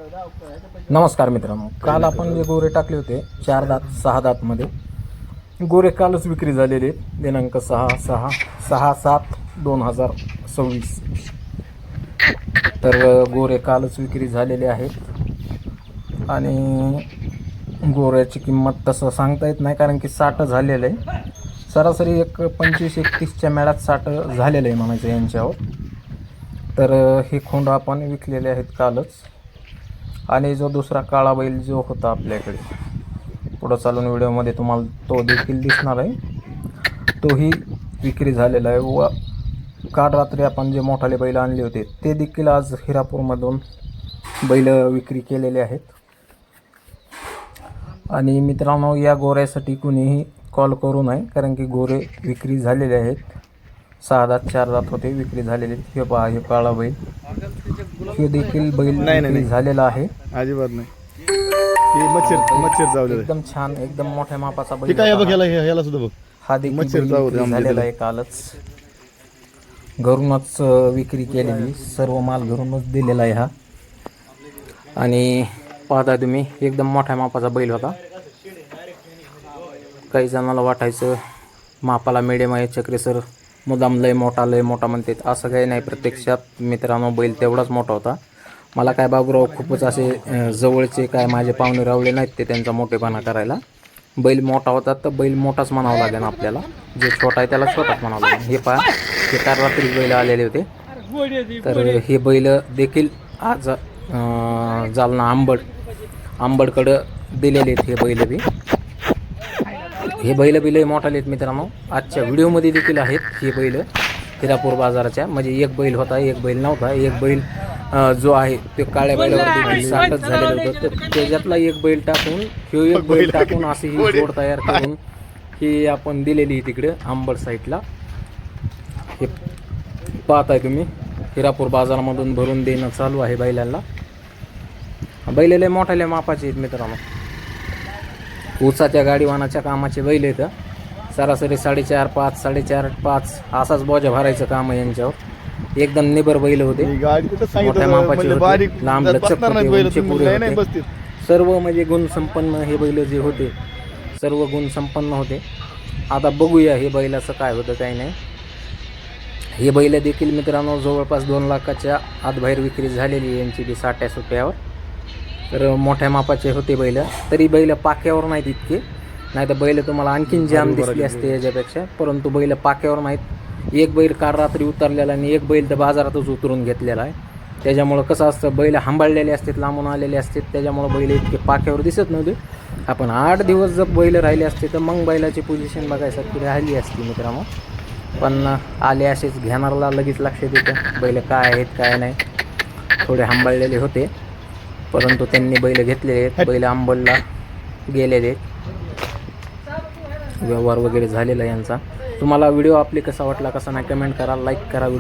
नमस्कार मित्रांनो, काल आपण जे गोरे टाकले होते 4 दात 6 दात मध्ये गोरे कालच विक्री झालेले आहेत. दिनांक 6/7/2026. तर गोरे कालच विक्री झालेले आहेत आणि गोऱ्याची किंमत तसं सांगता येत नाही, कारण की 60 झालेलं आहे. सरासरी एक 25-31च्या मेळात 60 झालेलं आहे म्हणायचं यांच्यावर. तर हे खोंड आपण विकलेले आहेत कालच. आणि जो दुसरा काळा बैल जो होता आपल्याकडे, पुढं चालून व्हिडिओमध्ये तुम्हाला तो देखील दिसणार आहे, तोही विक्री झालेला आहे. व काल रात्री आपण जे मोठाले बैल आणले होते ते देखील आज हिरापूरमधून बैल विक्री केलेले आहेत. आणि मित्रांनो, या गोऱ्यासाठी कुणीही कॉल करू नये, कारण की गोरे विक्री झालेले आहेत. 6 दात 4 दात होते, विक्री झालेले. हे पहा, हे काळा बैल, हे देखील बैल विक्री झालेला आहे. अजिबात नाही. मच्छर चावले एकदम छान, एकदम मोठ्या मापाचा बैल काय बघ, याला सुद्धा बघ. हा देखील मच्छर झालेला आहे. कालच घरूनच विक्री केलेली, सर्व माल घरूनच दिलेला आहे हा. आणि पाहता तुम्ही, एकदम मोठ्या मापाचा बैल होता. काही जणांना वाटायचं मापाला मिडियम आहे, चक्रे सर मुदाम लय मोठा म्हणतात. असं काही नाही. प्रत्यक्षात मित्रांनो, बैल तेवढाच मोठा होता. मला काय बाबूराव खूपच असे जवळचे काय माझे पाहुणे रावले नाहीत ते त्यांचा मोठेपणा करायला. बैल मोठा होता तर बैल मोठाच म्हणावं लागेल आपल्याला. जे छोटा आहे त्याला छोटाच म्हणावं लागेल. हे पहा, हे काल रात्री बैल आलेले होते. तर हे बैल देखील आज जालना आंबडकडं दिलेले आहेत. हे बैल बी लय मोठाले आहेत मित्रांनो. आजच्या व्हिडिओमध्ये देखील आहेत हे बैल हिरापूर बाजाराच्या. म्हणजे एक बैल होता, एक बैल नव्हता. एक बैल जो आहे ते काळ्या बैलावर देखील 60च झालेलं होतं. तर त्याच्यातला एक बैल टाकून एक बैल टाकून अशी ही जोड तयार करून ही आपण दिलेली तिकडे आंबड साईडला. हे पाहताय तुम्ही, हिरापूर बाजारामधून भरून देणं चालू आहे बैलांना. बैल लय मोठ्या मापाचे आहेत मित्रांनो. ऊसाच्या गाडीवानाच्या कामाचे बैल आहेत. सरासरी 4.5 5.5 असाच बोजा भरायचं काम आहे यांच्यावर. एकदम निबर बैल होते, मोठ्या मापाचे होते, लांब लचक होते. सर्व म्हणजे गुणसंपन्न हे बैल जे होते, सर्व गुणसंपन्न होते. आता बघूया हे बैलाचं काय होतं काय नाही. हे बैल देखील मित्रांनो जवळपास 2 लाखाच्या आतबाहेर विक्री झालेली आहे यांची बी 60 सुट्ट्यावर. तर मोठ्या मापाचे होते बैल. तरी बैल पाक्यावर नाहीत इतके, नाही तर बैल तुम्हाला आणखीन जाम दिसली असते याच्यापेक्षा. परंतु बैल पाक्यावर नाहीत. एक बैल काल रात्री उतरलेला आणि एक बैल तर बाजारातच उतरून घेतलेला आहे. त्याच्यामुळं कसं असतं, बैल हांबाळलेले असतात, लांबून आलेले असतात. त्याच्यामुळं बैल इतके पाक्यावर दिसत नव्हते. आपण 8 दिवस जर बैल राहिले असते तर मग बैलाची पोझिशन बघायसारखी राहिली असती मित्रांनो. पण आले असेच, घेणारला लगेच लक्षात येतं बैल काय आहेत काय नाही. थोडे हांबाळलेले होते, परंतु त्यांनी बैल घेतलेले आहेत. बैल आंबडला गेलेले आहेत. व्यवहार वगैरे झालेला यांचा. तुम्हाला व्हिडिओ आपली कसा वाटला कसा नाही कमेंट करा, लाईक करा व्हिडिओ.